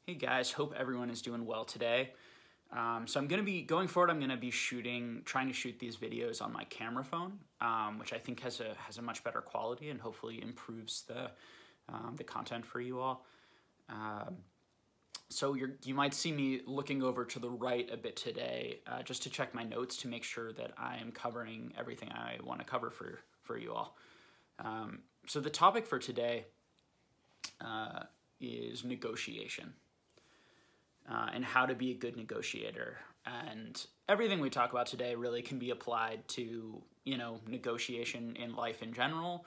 Hey guys, hope everyone is doing well today. So I'm going to be, going forward, I'm going to be trying to shoot these videos on my camera phone, which I think has a much better quality and hopefully improves the content for you all. So you might see me looking over to the right a bit today, just to check my notes to make sure that I am covering everything I want to cover for you all. So the topic for today is negotiation. And how to be a good negotiator. And everything we talk about today really can be applied to, negotiation in life in general,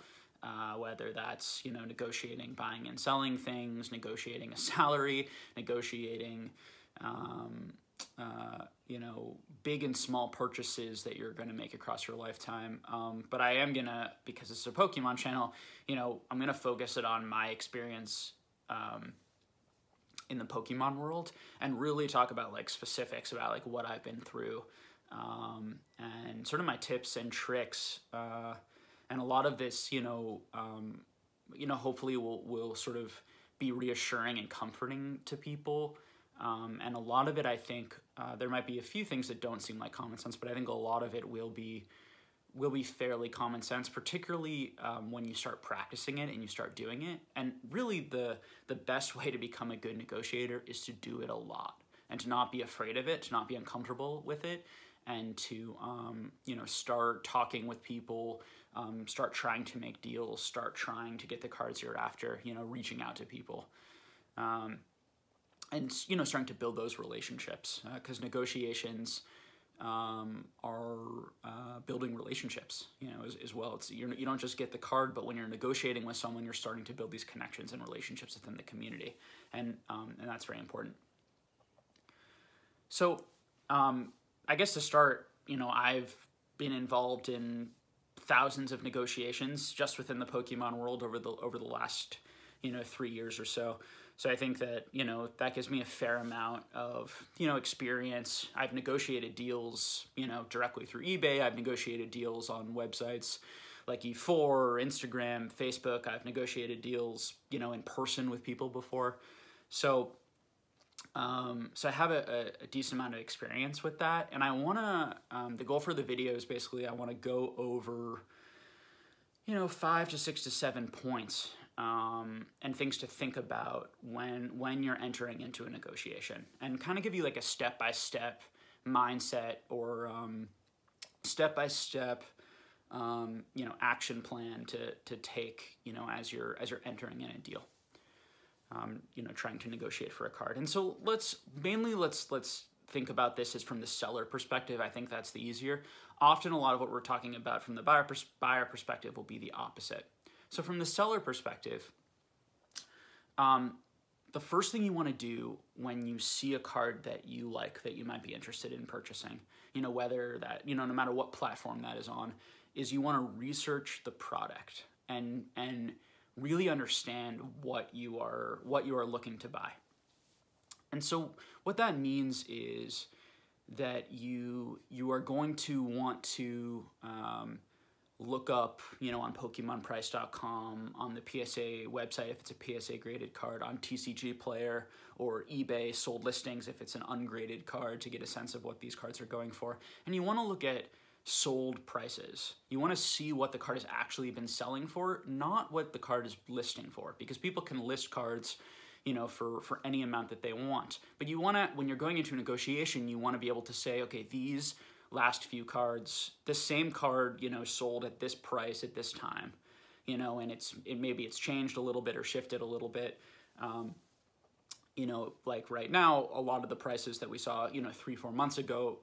whether that's, negotiating buying and selling things, negotiating a salary, negotiating, big and small purchases that you're going to make across your lifetime. But I am going to, because it's a Pokemon channel, I'm going to focus it on my experience in the Pokemon world and really talk about specifics about what I've been through and sort of my tips and tricks. And a lot of this, hopefully will sort of be reassuring and comforting to people. And a lot of it, I think, there might be a few things that don't seem like common sense, but I think a lot of it will be fairly common sense, particularly when you start practicing it and you start doing it. And really the best way to become a good negotiator is to do it a lot and to not be afraid of it, to not be uncomfortable with it, and to start talking with people, start trying to make deals, start trying to get the cards you're after, reaching out to people. And starting to build those relationships, because negotiations are building relationships, as well. You don't just get the card, but when you're negotiating with someone, you're starting to build these connections and relationships within the community, and that's very important. So, I guess to start, I've been involved in thousands of negotiations just within the Pokemon world over the last 3 years or so. So I think that, that gives me a fair amount of, experience. I've negotiated deals, directly through eBay. I've negotiated deals on websites like E4 or Instagram, Facebook. I've negotiated deals, in person with people before. So, so I have a decent amount of experience with that. And I want to, the goal for the video is basically I want to go over, 5 to 6 to 7 points and things to think about when you're entering into a negotiation, and kind of give you a step-by-step mindset or step-by-step action plan to take as you're entering in a deal, trying to negotiate for a card. And so let's think about this as from the seller perspective. I think that's the easier. Often a lot of what we're talking about from the buyer perspective will be the opposite. So from the seller perspective, the first thing you want to do when you see a card that you like, that you might be interested in purchasing, whether that, no matter what platform that is on, is you want to research the product and really understand what you are looking to buy. And so what that means is that you are going to want to look up, on PokemonPrice.com, on the PSA website if it's a PSA graded card, on TCG Player or eBay sold listings if it's an ungraded card, to get a sense of what these cards are going for. And you want to look at sold prices. You want to see what the card has actually been selling for, not what the card is listing for, because people can list cards for any amount that they want. But you want to, when you're going into a negotiation, you want to be able to say, okay, these last few cards, the same card, sold at this price at this time, and maybe it's changed a little bit or shifted a little bit. Like right now, a lot of the prices that we saw, 3-4 months ago,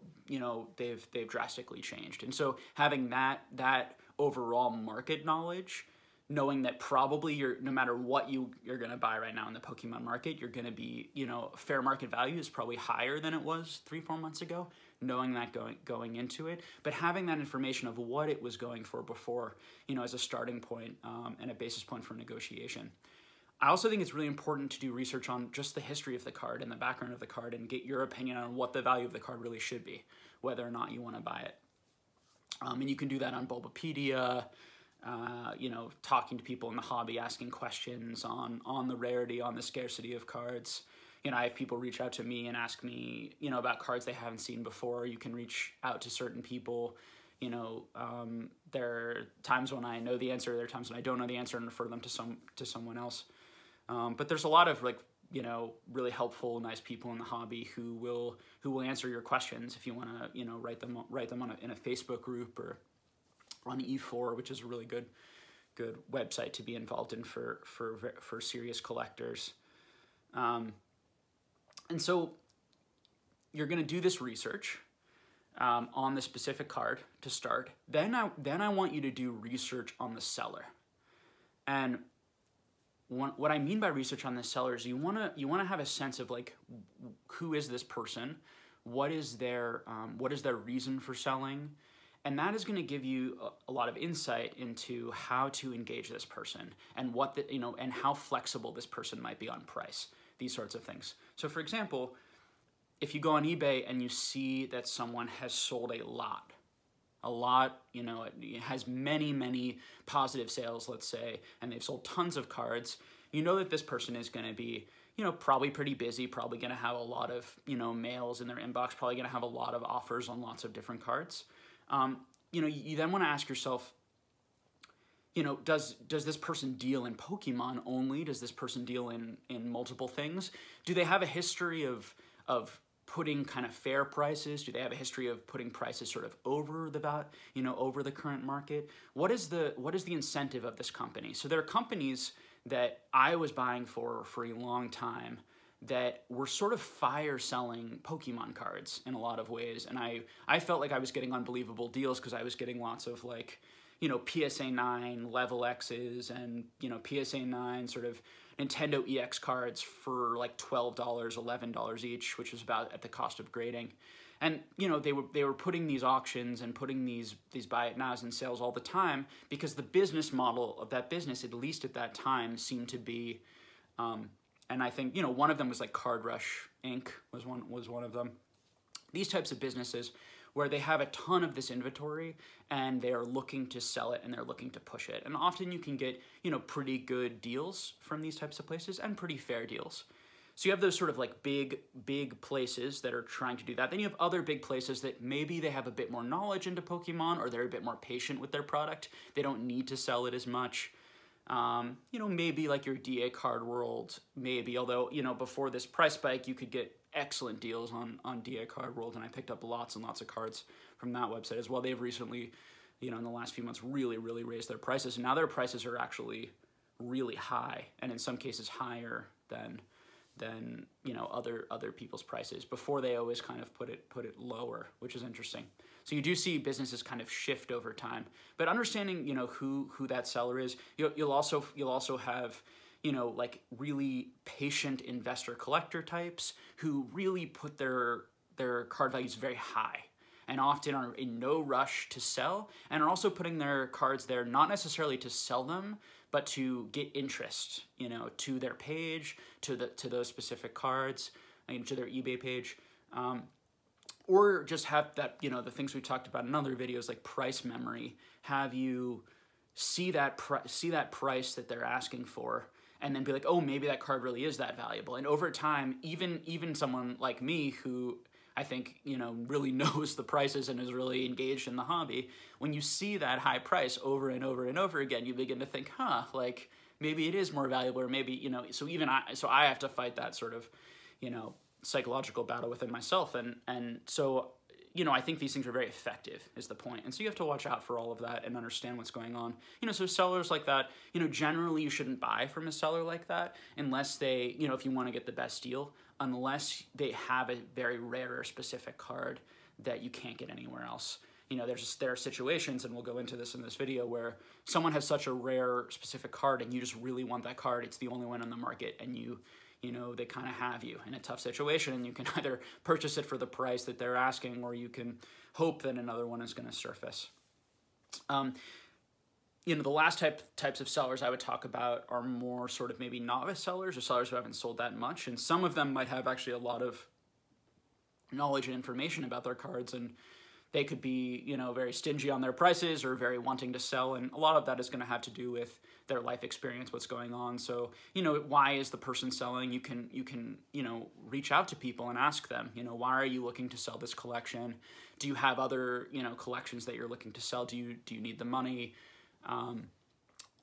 they've drastically changed. And so having that overall market knowledge, knowing that probably no matter what you're going to buy right now in the Pokemon market, you're going to be, fair market value is probably higher than it was 3-4 months ago, knowing that going into it, but having that information of what it was going for before, as a starting point and a basis point for negotiation. I also think it's really important to do research on just the history of the card and the background of the card and get your opinion on what the value of the card really should be, whether or not you want to buy it. And you can do that on Bulbapedia, talking to people in the hobby, asking questions on the rarity, on the scarcity of cards, You know, I have people reach out to me and ask me, you know, about cards they haven't seen before. You can reach out to certain people. You know, there are times when I know the answer, there are times when I don't know the answer, and refer them to someone else. But there's a lot of, like, you know, really helpful, nice people in the hobby who will answer your questions if you want to, you know, write them in a Facebook group or on E4, which is a really good website to be involved in for serious collectors. And so you're going to do this research on the specific card to start. Then I want you to do research on the seller. And what I mean by research on the seller is you want to have a sense of, like, who is this person, what is their reason for selling, and that is going to give you a lot of insight into how to engage this person and and how flexible this person might be on price. These sorts of things. So, for example, if you go on eBay and you see that someone has sold a lot, you know, it has many positive sales, let's say, and they've sold tons of cards, you know that this person is going to be, you know, probably pretty busy, probably going to have a lot of, you know, mails in their inbox, probably going to have a lot of offers on lots of different cards. You know, you then want to ask yourself, you know, does this person deal in Pokemon only? Does this person deal in multiple things? Do they have a history of putting kind of fair prices? Do they have a history of putting prices sort of over the current market? What is the incentive of this company? So there are companies that I was buying for a long time that were sort of fire selling Pokemon cards in a lot of ways, and I felt like I was getting unbelievable deals because I was getting lots of, like, you know, PSA 9 level X's and, you know, PSA 9 sort of Nintendo EX cards for like $12, $11 each, which was about at the cost of grading. And, you know, they were putting these auctions and putting these buy it nows in sales all the time because the business model of that business, at least at that time, seemed to be, and I think, you know, one of them was like Card Rush Inc. was one of them. These types of businesses where they have a ton of this inventory and they are looking to sell it and they're looking to push it. And often you can get, you know, pretty good deals from these types of places and pretty fair deals. So you have those sort of like big places that are trying to do that. Then you have other big places that maybe they have a bit more knowledge into Pokemon, or they're a bit more patient with their product. They don't need to sell it as much. You know, maybe like your DA Card World, maybe, although, you know, before this price spike, you could get excellent deals on DA Card World, and I picked up lots and lots of cards from that website as well. They've recently, you know, in the last few months, really raised their prices, and now their prices are actually really high, and in some cases higher than you know, other people's prices. Before, they always kind of put it lower, which is interesting. So you do see businesses kind of shift over time, but understanding, you know, who that seller is, you'll also have, you know, like really patient investor collector types who really put their card values very high and often are in no rush to sell, and are also putting their cards there not necessarily to sell them, but to get interest, you know, to their page, to those specific cards, and to their eBay page, or just have that, you know, the things we talked about in other videos, like price memory, have you see that price that they're asking for, and then be like, oh, maybe that card really is that valuable. And over time, even someone like me who I think, you know, really knows the prices and is really engaged in the hobby, when you see that high price over and over and over again, you begin to think, like maybe it is more valuable, or maybe, you know, so I have to fight that sort of, you know, psychological battle within myself. And so, you know, I think these things are very effective is the point. And so you have to watch out for all of that and understand what's going on. You know, so sellers like that, you know, generally you shouldn't buy from a seller like that unless they, you know, if you want to get the best deal, unless they have a very rare or specific card that you can't get anywhere else. You know, there are situations, and we'll go into this in this video, where someone has such a rare specific card and you just really want that card. It's the only one on the market, and you know, they kind of have you in a tough situation, and you can either purchase it for the price that they're asking, or you can hope that another one is going to surface. You know, the last types of sellers I would talk about are more sort of maybe novice sellers, or sellers who haven't sold that much, and some of them might have actually a lot of knowledge and information about their cards, and They could be, you know, very stingy on their prices or very wanting to sell, and a lot of that is going to have to do with their life experience, what's going on. So, you know, why is the person selling? You can, you know, reach out to people and ask them, you know, why are you looking to sell this collection? Do you have other, you know, collections that you're looking to sell? Do you need the money?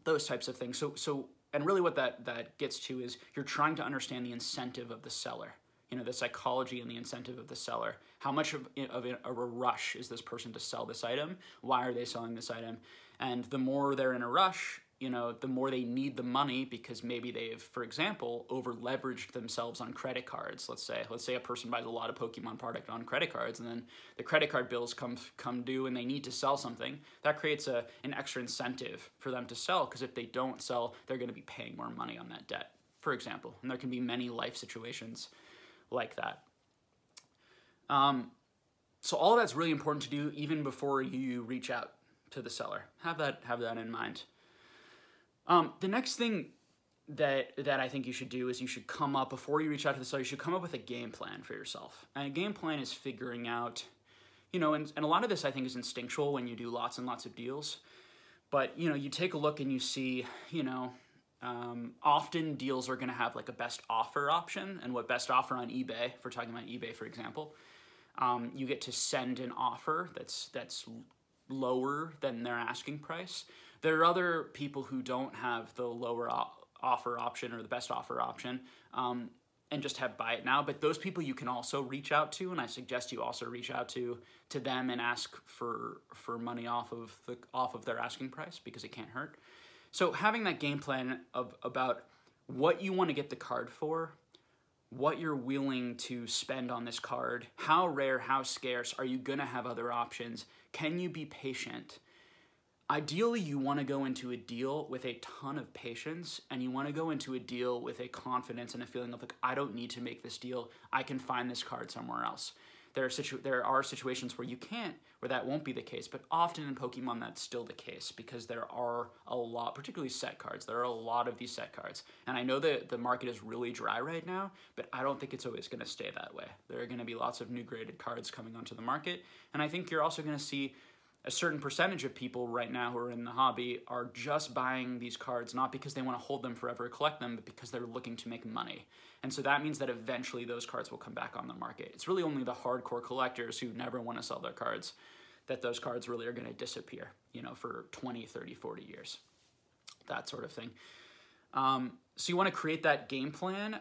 Those types of things. So, and really what that gets to is you're trying to understand the incentive of the seller. You know, the psychology and the incentive of the seller. How much of a rush is this person to sell this item? Why are they selling this item? And the more they're in a rush, you know, the more they need the money because maybe they've, for example, over leveraged themselves on credit cards. Let's say a person buys a lot of Pokemon product on credit cards, and then the credit card bills come due and they need to sell something. That creates an extra incentive for them to sell, because if they don't sell, they're going to be paying more money on that debt, for example. And there can be many life situations like that. So all of that's really important to do even before you reach out to the seller. Have that in mind. The next thing that I think you should do is you should come up, before you reach out to the seller, you should come up with a game plan for yourself. And a game plan is figuring out, you know, and a lot of this I think is instinctual when you do lots and lots of deals. But, you know, you take a look and you see, you know, often deals are going to have like a best offer option, and what best offer on eBay, if we're talking about eBay, for example, you get to send an offer that's lower than their asking price. There are other people who don't have the lower offer option or the best offer option, and just have buy it now. But those people you can also reach out to, and I suggest you also reach out to them and ask for money off of their asking price, because it can't hurt. So having that game plan about what you want to get the card for, what you're willing to spend on this card, how rare, how scarce, are you going to have other options? Can you be patient? Ideally, you want to go into a deal with a ton of patience, and you want to go into a deal with a confidence and a feeling of like, I don't need to make this deal. I can find this card somewhere else. There are situations where you can't, where that won't be the case, but often in Pokemon that's still the case, because there are a lot, particularly set cards, there are a lot of these set cards. And I know that the market is really dry right now, but I don't think it's always going to stay that way. There are going to be lots of new graded cards coming onto the market, and I think you're also going to see a certain percentage of people right now who are in the hobby are just buying these cards not because they want to hold them forever or collect them, but because they're looking to make money. And so that means that eventually those cards will come back on the market. It's really only the hardcore collectors who never want to sell their cards that those cards really are going to disappear, you know, for 20, 30, 40 years, that sort of thing. So you want to create that game plan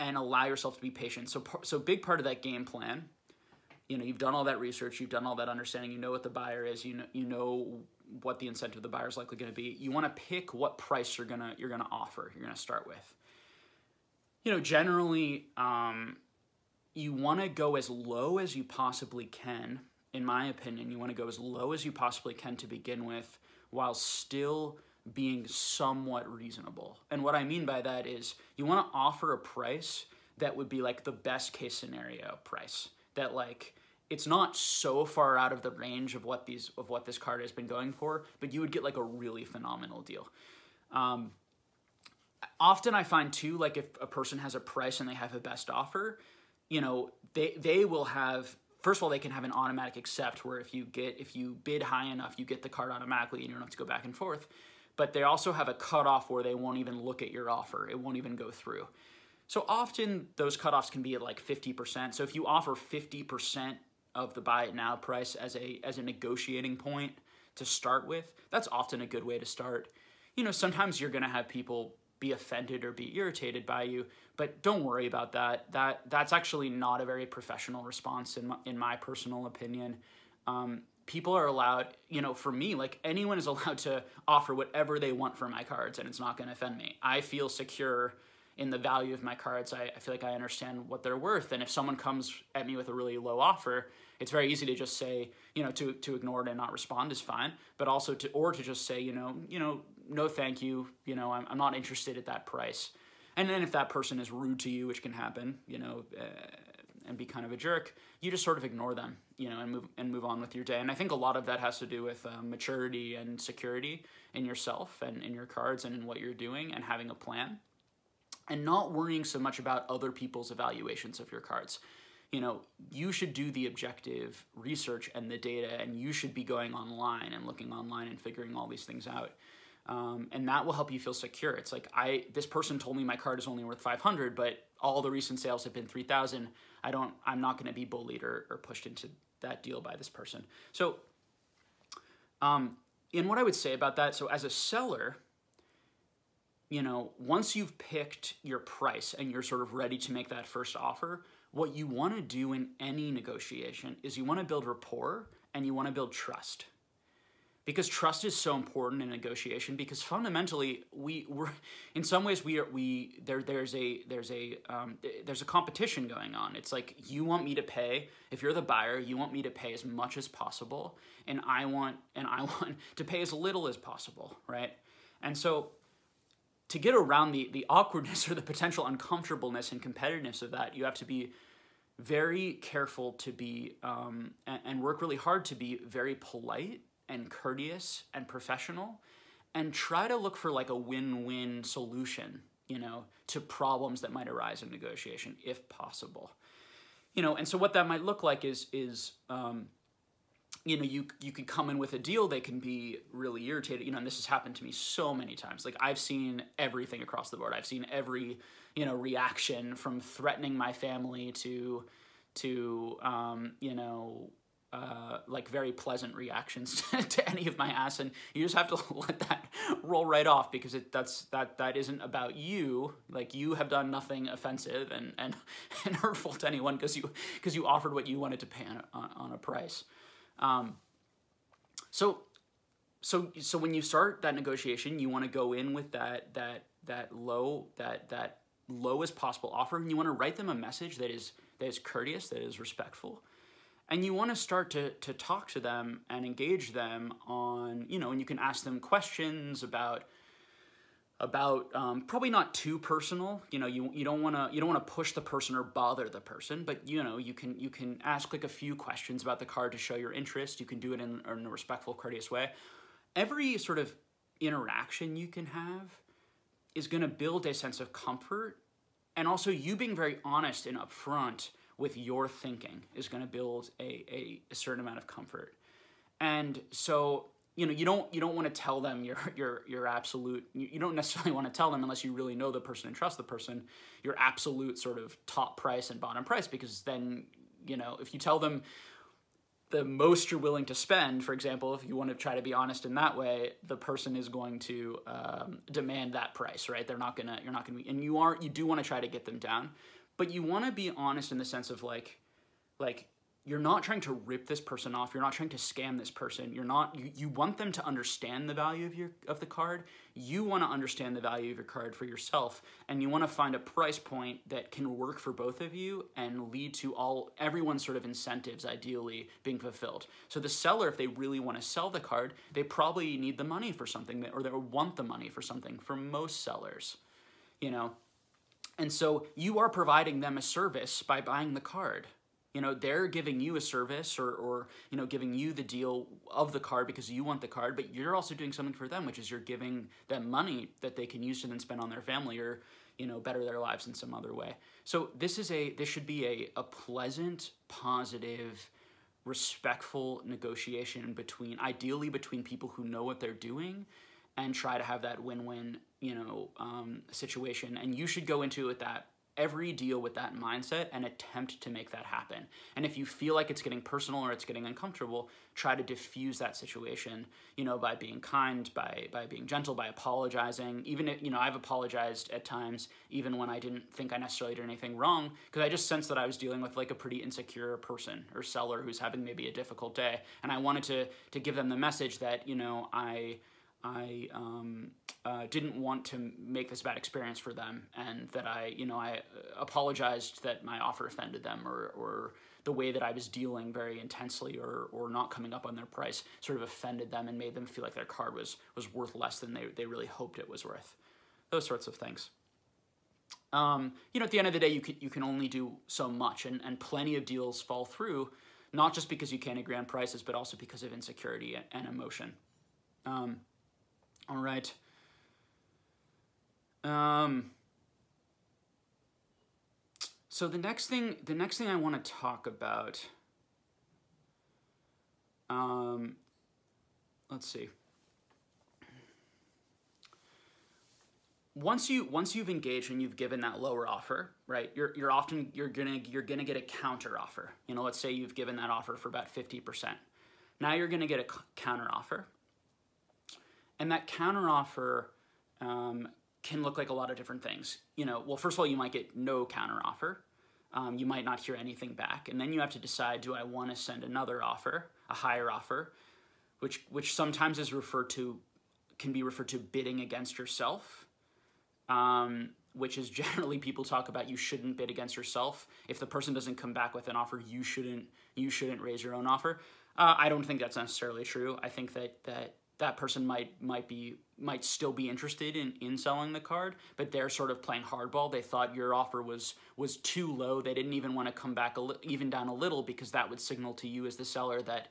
and allow yourself to be patient. So big part of that game plan, you know, you've done all that research, you've done all that understanding, you know what the buyer is, you know what the incentive of the buyer is likely going to be. You want to pick what price you're gonna offer, you're gonna start with. You know, generally, you want to go as low as you possibly can. In my opinion, you want to go as low as you possibly can to begin with, while still being somewhat reasonable. And what I mean by that is you want to offer a price that would be like the best case scenario price. That, like, it's not so far out of the range of what this card has been going for, but you would get like a really phenomenal deal. Often I find too, like, if a person has a price and they have a best offer, you know, they will have, first of all, they can have an automatic accept, where if you bid high enough, you get the card automatically and you don't have to go back and forth. But they also have a cutoff where they won't even look at your offer. It won't even go through. So often those cutoffs can be at like 50%. So if you offer 50% of the buy it now price as a negotiating point to start with, that's often a good way to start. You know, sometimes you're going to have people be offended or be irritated by you, but don't worry about that. That's actually not a very professional response in my personal opinion. People are allowed, you know, for me, like, anyone is allowed to offer whatever they want for my cards, and it's not going to offend me. I feel secure in the value of my cards. I feel like I understand what they're worth, and if someone comes at me with a really low offer, it's very easy to just say, you know, to ignore it and not respond is fine, but also to just say, you know, no thank you, you know, I'm not interested at that price. And then if that person is rude to you, which can happen, you know, and be kind of a jerk, you just sort of ignore them, you know, and move on with your day. And I think a lot of that has to do with maturity and security in yourself and in your cards and in what you're doing, and having a plan, and not worrying so much about other people's evaluations of your cards. you know, you should do the objective research and the data, and you should be going online and looking online and figuring all these things out. And that will help you feel secure. It's like, this person told me my card is only worth 500, but all the recent sales have been 3,000. I'm not going to be bullied or pushed into that deal by this person. So, and what I would say about that, so as a seller, you know, once you've picked your price and you're sort of ready to make that first offer, what you want to do in any negotiation is you want to build rapport and you want to build trust. Because trust is so important in negotiation, because fundamentally we're in some ways there's a competition going on. It's like, you want me to pay, if you're the buyer, you want me to pay as much as possible, and I want to pay as little as possible, right? And so to get around the awkwardness or the potential uncomfortableness and competitiveness of that, you have to be very careful to be and work really hard to be very polite and courteous and professional, and try to look for like a win-win solution, you know, to problems that might arise in negotiation, if possible. You know, and so what that might look like is you know, you could come in with a deal, they can be really irritated, you know, and this has happened to me so many times. Like, I've seen everything across the board. I've seen every, you know, reaction from threatening my family to you know, like very pleasant reactions to any of my asks, and you just have to let that roll right off, because that isn't about you. Like, you have done nothing offensive and hurtful to anyone because you offered what you wanted to pay on a price. So when you start that negotiation, you want to go in with that low as possible offer, and you want to write them a message that is courteous, that is respectful. And you want to start to talk to them and engage them on, you know, and you can ask them questions about probably not too personal. You know, you don't want to push the person or bother the person, but you know, you can ask like a few questions about the card to show your interest. You can do it in a respectful, courteous way. Every sort of interaction you can have is going to build a sense of comfort, and also you being very honest and upfront with your thinking is going to build a certain amount of comfort. And so, you know, you don't want to tell them your absolute, you don't necessarily want to tell them, unless you really know the person and trust the person, your absolute sort of top price and bottom price, because then, you know, if you tell them the most you're willing to spend, for example, if you want to try to be honest in that way, the person is going to demand that price, right? You're not gonna be, and you do want to try to get them down. But you want to be honest in the sense of like you're not trying to rip this person off. You're not trying to scam this person. You want them to understand the value of the card. You want to understand the value of your card for yourself, and you want to find a price point that can work for both of you and lead to everyone's sort of incentives ideally being fulfilled. So the seller, if they really want to sell the card, they probably need the money for something, or they want the money for something. For most sellers, you know. And so you are providing them a service by buying the card. You know, they're giving you a service or you know, giving you the deal of the card because you want the card, but you're also doing something for them, which is you're giving them money that they can use to then spend on their family or, you know, better their lives in some other way. So this should be a pleasant, positive, respectful negotiation ideally between people who know what they're doing, and try to have that win-win, you know, situation. And you should go into it every deal with that mindset and attempt to make that happen. And if you feel like it's getting personal or it's getting uncomfortable, try to diffuse that situation, you know, by being kind, by being gentle, by apologizing. Even if, you know, I've apologized at times, even when I didn't think I necessarily did anything wrong, because I just sensed that I was dealing with like a pretty insecure person or seller who's having maybe a difficult day. And I wanted to give them the message that, you know, I didn't want to make this bad experience for them, and that I apologized that my offer offended them, or the way that I was dealing very intensely or not coming up on their price sort of offended them and made them feel like their card was worth less than they really hoped it was worth. Those sorts of things. You know, at the end of the day, you can only do so much, and plenty of deals fall through, not just because you can't agree on prices, but also because of insecurity and emotion. All right. So the next thing I want to talk about, let's see. Once you've engaged and you've given that lower offer, right? You're gonna get a counter offer. You know, let's say you've given that offer for about 50%. Now you're gonna get a counter offer, and that counter offer can look like a lot of different things. You know, well, first of all, you might get no counter offer. You might not hear anything back, and then you have to decide: do I want to send another offer, a higher offer, which sometimes is can be referred to bidding against yourself. Which is generally people talk about you shouldn't bid against yourself. If the person doesn't come back with an offer, you shouldn't raise your own offer. I don't think that's necessarily true. I think that person might still be interested in selling the card, but they're sort of playing hardball. They thought your offer was too low. They didn't even want to come back even down a little, because that would signal to you as the seller that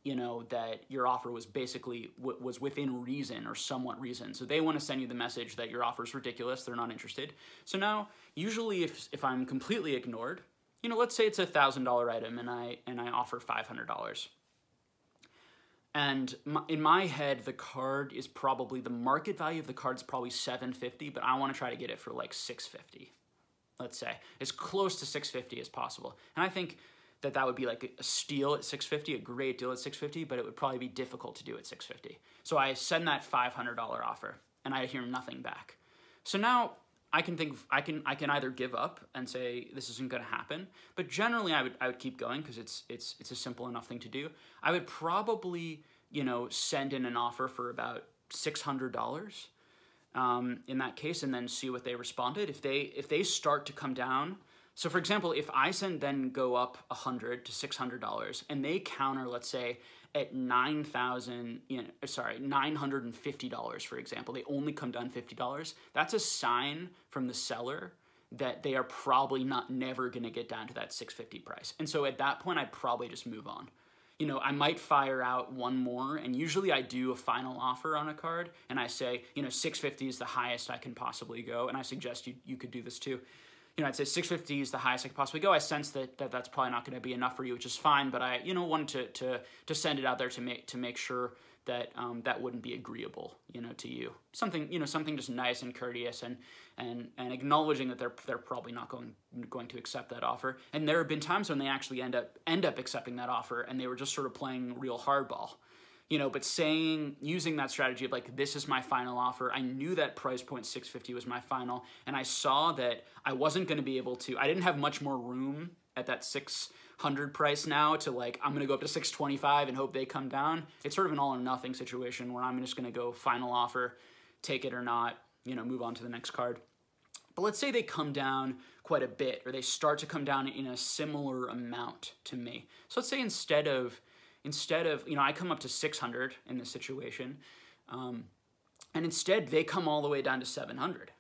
you know, that your offer was basically was within reason or somewhat reason. So they want to send you the message that your offer is ridiculous. They're not interested. So now, usually if I'm completely ignored, you know, let's say it's a $1,000 item and I offer $500. And in my head, the card is probably, the market value of the card is probably $750, but I want to try to get it for like $650, let's say. As close to $650 as possible. And I think that would be like a steal at $650, a great deal at $650, but it would probably be difficult to do at $650. So I send that $500 offer, and I hear nothing back. So now I can either give up and say this isn't going to happen, but generally I would keep going, because it's a simple enough thing to do. I would probably, you know, send in an offer for about $600 in that case, and then see what they responded. If they start to come down. So for example, if I then go up $100 to $600 and they counter, let's say at $950, for example, they only come down $50, that's a sign from the seller that they are probably never gonna get down to that $650 price. And so at that point, I'd probably just move on. You know, I might fire out one more, and usually I do a final offer on a card, and I say, you know, $650 is the highest I can possibly go, and I suggest you could do this too. You know, I'd say $650 is the highest I could possibly go. I sense that's probably not going to be enough for you, which is fine. But I, you know, wanted to send it out there to make sure that that wouldn't be agreeable, you know, to you. Something just nice and courteous, and acknowledging that they're probably not going to accept that offer. And there have been times when they actually end up accepting that offer, and they were just sort of playing real hardball. You know, but using that strategy of like, this is my final offer. I knew that price point $650 was my final, and I saw that I wasn't going to be able to, I didn't have much more room at that $600 price now to like, I'm going to go up to $625 and hope they come down. It's sort of an all or nothing situation where I'm just going to go final offer, take it or not, you know, move on to the next card. But let's say they come down quite a bit, or they start to come down in a similar amount to me. So let's say instead of, you know, I come up to 600 in this situation, and instead they come all the way down to 700,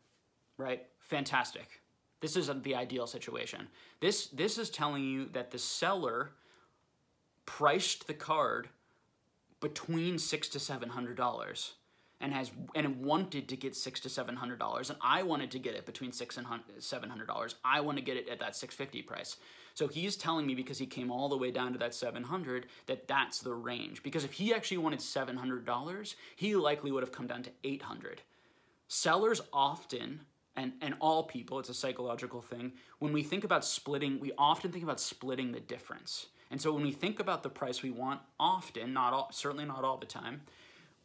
right? Fantastic. This is the ideal situation. This is telling you that the seller priced the card between $600 to $700 and wanted to get $600 to $700, and I wanted to get it between $600 and $700. I want to get it at that $650 price. So he's telling me, because he came all the way down to that $700, that that's the range. Because if he actually wanted $700, he likely would have come down to $800. Sellers often, and all people, it's a psychological thing, when we think about splitting, we often think about splitting the difference. And so when we think about the price we want, often, certainly not all the time,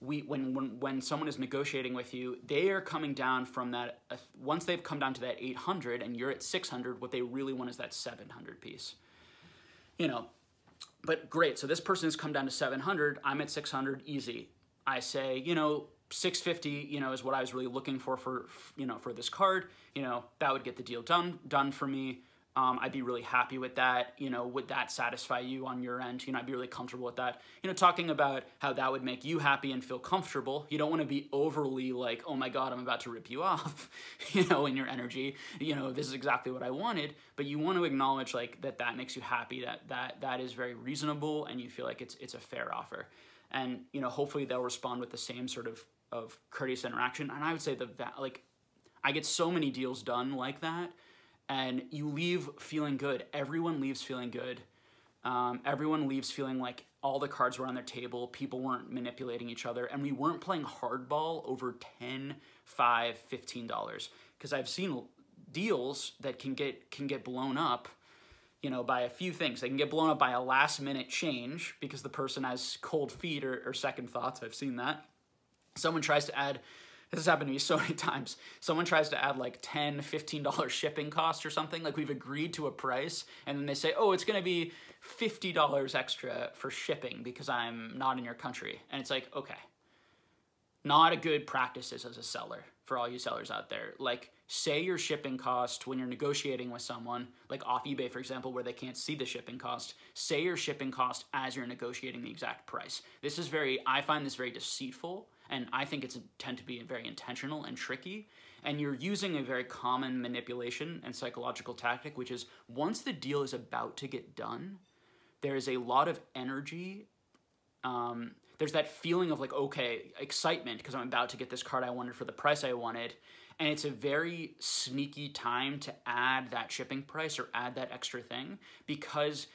when someone is negotiating with you, they are coming down from that, once they've come down to that 800 and you're at 600, what they really want is that 700 piece. You know, but great, so this person has come down to 700, I'm at 600, easy. I say, you know, 650, you know, is what I was really looking for this card. You know, that would get the deal done for me. I'd be really happy with that. You know, would that satisfy you on your end? You know, I'd be really comfortable with that. You know, talking about how that would make you happy and feel comfortable. You don't want to be overly like, oh my God, I'm about to rip you off, you know, in your energy. You know, this is exactly what I wanted. But you want to acknowledge like that makes you happy, that is very reasonable, and you feel like it's a fair offer. And, you know, hopefully they'll respond with the same sort of courteous interaction. And I would say I get so many deals done like that. and you leave feeling good. Everyone leaves feeling good. Everyone leaves feeling like all the cards were on their table, people weren't manipulating each other, and we weren't playing hardball over $10, $5, $15. Because I've seen deals that can get blown up, you know, by a few things. They can get blown up by a last-minute change because the person has cold feet or second thoughts. I've seen that. Someone tries to add, this has happened to me so many times, someone tries to add like $10, $15 shipping cost or something, like we've agreed to a price, and then they say, oh, it's gonna be $50 extra for shipping because I'm not in your country. And it's like, okay, not a good practices as a seller for all you sellers out there. Like, say your shipping cost when you're negotiating with someone, like off eBay, for example, where they can't see the shipping cost, say your shipping cost as you're negotiating the exact price. This is I find this very deceitful, and I think it's tend to be very intentional and tricky. And you're using a very common manipulation and psychological tactic, which is once the deal is about to get done, there is a lot of energy. There's that feeling of like, okay, excitement because I'm about to get this card I wanted for the price I wanted. And it's a very sneaky time to add that shipping price or add that extra thing because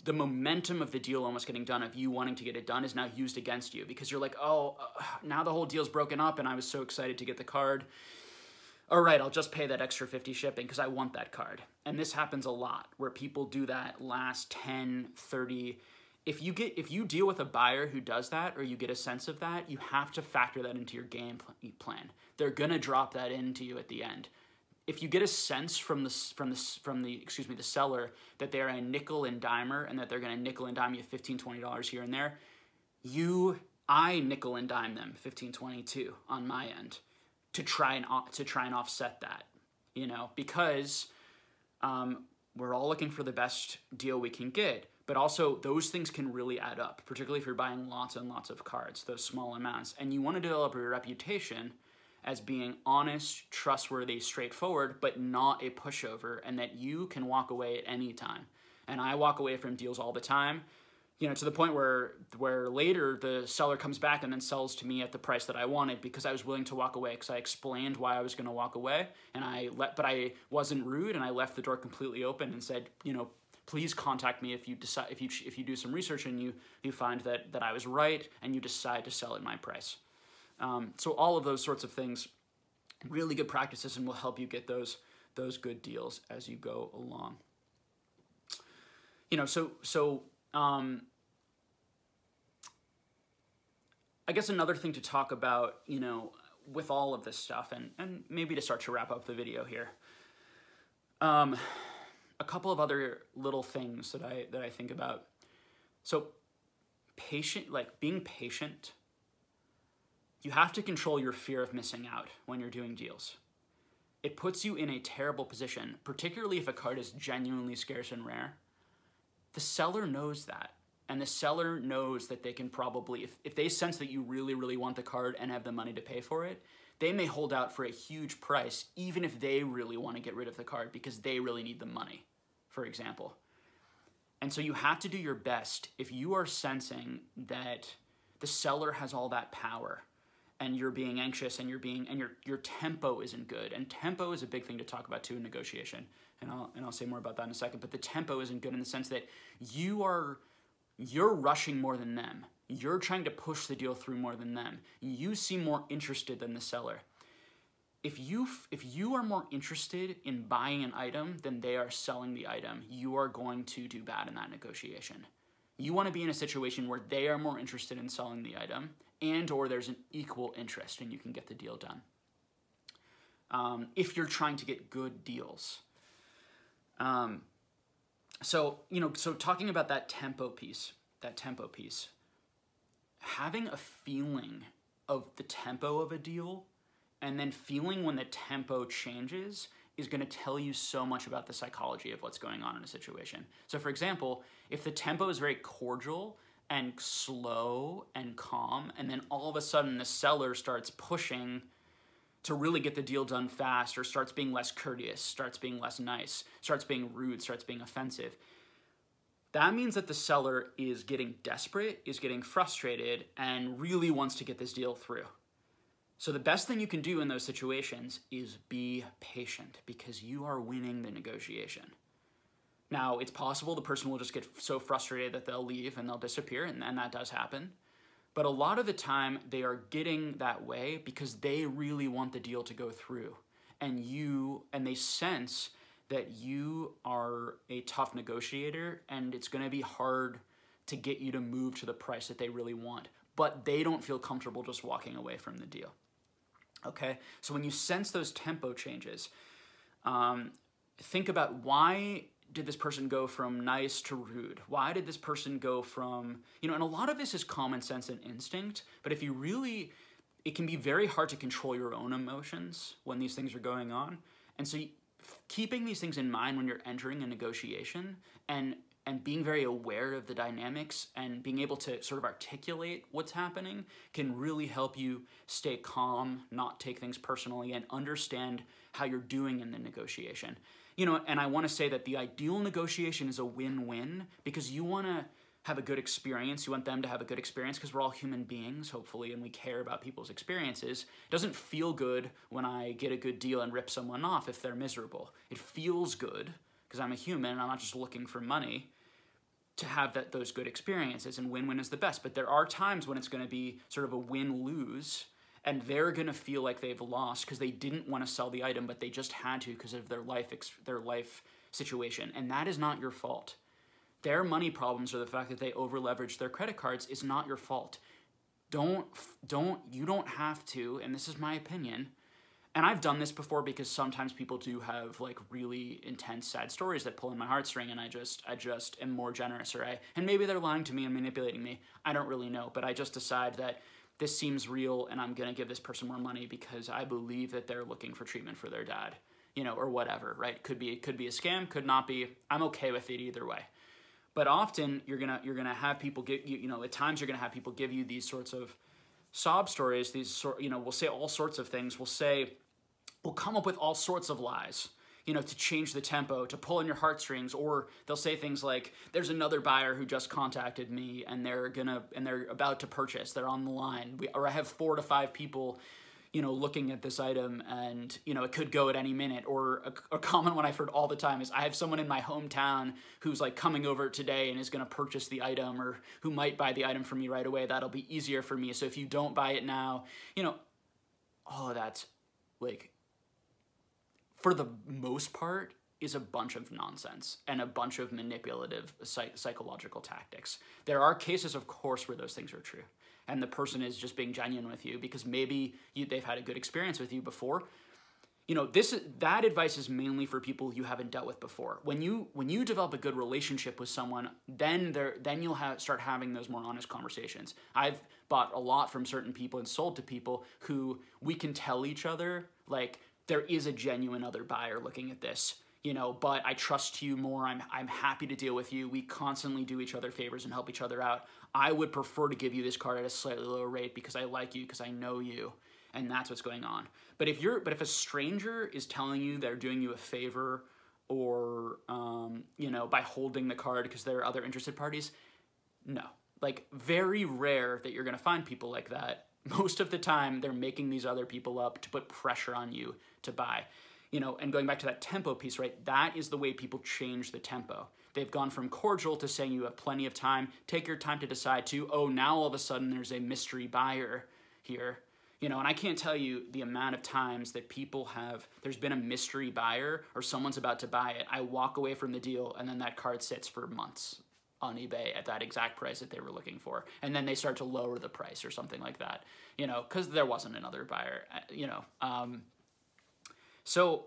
the momentum of the deal almost getting done, of you wanting to get it done, is now used against you because you're like, oh, now the whole deal's broken up and I was so excited to get the card. All right, I'll just pay that extra 50 shipping because I want that card. And this happens a lot where people do that last 10, 30. If you deal with a buyer who does that, or you get a sense of that, you have to factor that into your game plan. They're gonna drop that into you at the end. If you get a sense from the seller that they're a nickel and dimer and that they're gonna nickel and dime you $15, $20 here and there, I nickel and dime them 15, 20 too on my end to try and offset that, you know, because we're all looking for the best deal we can get. But also, those things can really add up, particularly if you're buying lots and lots of cards, those small amounts. And you want to develop a reputation as being honest, trustworthy, straightforward, but not a pushover, and that you can walk away at any time. And I walk away from deals all the time, you know, to the point where later the seller comes back and then sells to me at the price that I wanted because I was willing to walk away because I explained why I was going to walk away, and but I wasn't rude, and I left the door completely open and said, you know, please contact me if you decide, if you do some research and you find that I was right and you decide to sell at my price. So all of those sorts of things, really good practices, and will help you get those good deals as you go along. You know, I guess another thing to talk about, you know, with all of this stuff, and maybe to start to wrap up the video here. A couple of other little things that I think about. So being patient, you have to control your fear of missing out when you're doing deals. It puts you in a terrible position, particularly if a card is genuinely scarce and rare. The seller knows that, and the seller knows that they can probably, if they sense that you really, really want the card and have the money to pay for it, they may hold out for a huge price, even if they really want to get rid of the card because they really need the money, for example. And so you have to do your best if you are sensing that the seller has all that power and you're being anxious and your tempo isn't good. And tempo is a big thing to talk about too in negotiation. And I'll say more about that in a second, but the tempo isn't good in the sense that you're rushing more than them. You're trying to push the deal through more than them. You seem more interested than the seller. If you are more interested in buying an item than they are selling the item, you are going to do bad in that negotiation. You want to be in a situation where they are more interested in selling the item and or there's an equal interest and you can get the deal done. If you're trying to get good deals. So talking about that tempo piece, having a feeling of the tempo of a deal and then feeling when the tempo changes is going to tell you so much about the psychology of what's going on in a situation. So for example, if the tempo is very cordial and slow and calm, and then all of a sudden the seller starts pushing to really get the deal done fast, or starts being less courteous, starts being less nice, starts being rude, starts being offensive, that means that the seller is getting desperate, is getting frustrated, and really wants to get this deal through. So the best thing you can do in those situations is be patient, because you are winning the negotiation. Now, it's possible the person will just get so frustrated that they'll leave and they'll disappear, and that does happen. But a lot of the time, they are getting that way because they really want the deal to go through. And they sense that you are a tough negotiator, and it's going to be hard to get you to move to the price that they really want. But they don't feel comfortable just walking away from the deal. Okay? So when you sense those tempo changes, think about, why did this person go from nice to rude? Why did this person go from, and a lot of this is common sense and instinct, but if you really, it can be very hard to control your own emotions when these things are going on. And so keeping these things in mind when you're entering a negotiation, and being very aware of the dynamics and being able to sort of articulate what's happening, can really help you stay calm, not take things personally, and understand how you're doing in the negotiation. And I want to say that the ideal negotiation is a win-win, because you want to have a good experience. You want them to have a good experience, because we're all human beings, hopefully, and we care about people's experiences. It doesn't feel good when I get a good deal and rip someone off if they're miserable. It feels good, because I'm a human and I'm not just looking for money, to have those good experiences, and win-win is the best. But there are times when it's going to be sort of a win-lose, and they're going to feel like they've lost because they didn't want to sell the item, but they just had to because of their life situation. And that is not your fault. Their money problems, or the fact that they over-leveraged their credit cards, is not your fault. You don't have to, and this is my opinion, and I've done this before, because sometimes people do have like really intense, sad stories that pull in my heartstring, and I just am more generous, and maybe they're lying to me and manipulating me. I don't really know, but I just decide that this seems real, and I'm gonna give this person more money because I believe that they're looking for treatment for their dad, or whatever, right? Could be a scam, could not be. I'm okay with it either way. But often you're gonna have people give you, at times you're gonna have people give you these sorts of sob stories. We'll say all sorts of things. We'll come up with all sorts of lies, to change the tempo, to pull on your heartstrings, or they'll say things like, there's another buyer who just contacted me and they're about to purchase, they're on the line, or I have 4 to 5 people, looking at this item, and, it could go at any minute. Or a common one I've heard all the time is, I have someone in my hometown who's like coming over today and is going to purchase the item, or who might buy the item from me right away. That'll be easier for me. So if you don't buy it now, all of that's like, for the most part, is a bunch of nonsense and a bunch of manipulative psychological tactics. There are cases, of course, where those things are true, and the person is just being genuine with you because maybe they've had a good experience with you before. That advice is mainly for people you haven't dealt with before. When you develop a good relationship with someone, then you'll start having those more honest conversations. I've bought a lot from certain people and sold to people who we can tell each other, like, there is a genuine other buyer looking at this, but I trust you more. I'm happy to deal with you. We constantly do each other favors and help each other out. I would prefer to give you this card at a slightly lower rate because I like you, because I know you, and that's what's going on. But if a stranger is telling you they're doing you a favor, or by holding the card because there are other interested parties, no. Like, very rare that you're gonna find people like that. Most of the time, they're making these other people up to put pressure on you to buy. And going back to that tempo piece, right? That is the way people change the tempo. They've gone from cordial to saying you have plenty of time, take your time to decide, to, oh, now all of a sudden there's a mystery buyer here. And I can't tell you the amount of times that there's been a mystery buyer, or someone's about to buy it. I walk away from the deal, and then that card sits for months on eBay at that exact price that they were looking for. And then they start to lower the price or something like that, because there wasn't another buyer, So,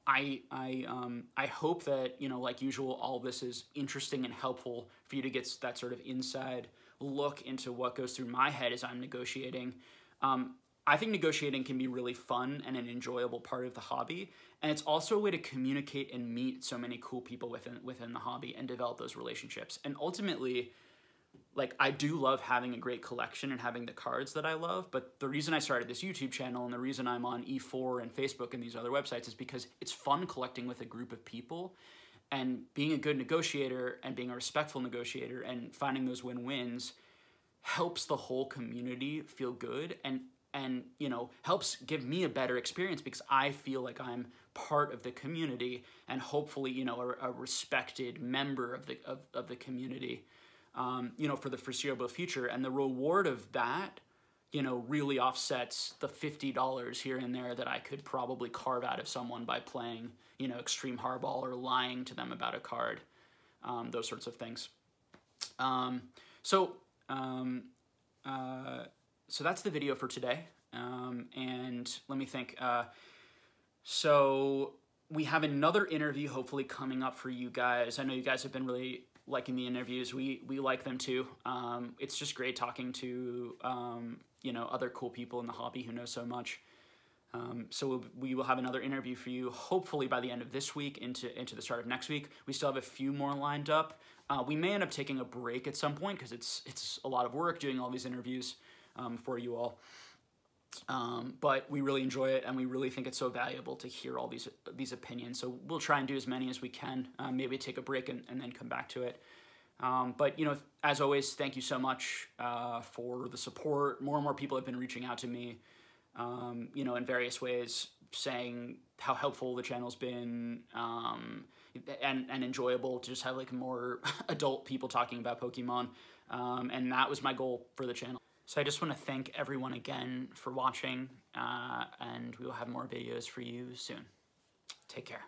I hope that, like usual, all this is interesting and helpful for you to get that sort of inside look into what goes through my head as I'm negotiating. I think negotiating can be really fun and an enjoyable part of the hobby, and it's also a way to communicate and meet so many cool people within the hobby and develop those relationships. And ultimately, like, I do love having a great collection and having the cards that I love, but the reason I started this YouTube channel and the reason I'm on E4 and Facebook and these other websites is because it's fun collecting with a group of people, and being a good negotiator and being a respectful negotiator and finding those win-wins helps the whole community feel good. And and you know, helps give me a better experience because I feel like I'm part of the community and hopefully, you know, a respected member of the community, you know, for the foreseeable future. And the reward of that, you know, really offsets the $50 here and there that I could probably carve out of someone by playing, you know, extreme hardball or lying to them about a card, those sorts of things. So that's the video for today. And let me think. So we have another interview hopefully coming up for you guys. I know you guys have been really liking the interviews. We like them too. It's just great talking to, you know, other cool people in the hobby who know so much. So we will have another interview for you hopefully by the end of this week into the start of next week. We still have a few more lined up. We may end up taking a break at some point because it's a lot of work doing all these interviews for you all. But we really enjoy it, and we really think it's so valuable to hear all these opinions. So we'll try and do as many as we can. Maybe take a break and then come back to it. But you know, as always, thank you so much for the support. More and more people have been reaching out to me, you know, in various ways, saying how helpful the channel's been, and enjoyable to just have like more adult people talking about Pokemon. And that was my goal for the channel. So I just want to thank everyone again for watching, and we will have more videos for you soon. Take care.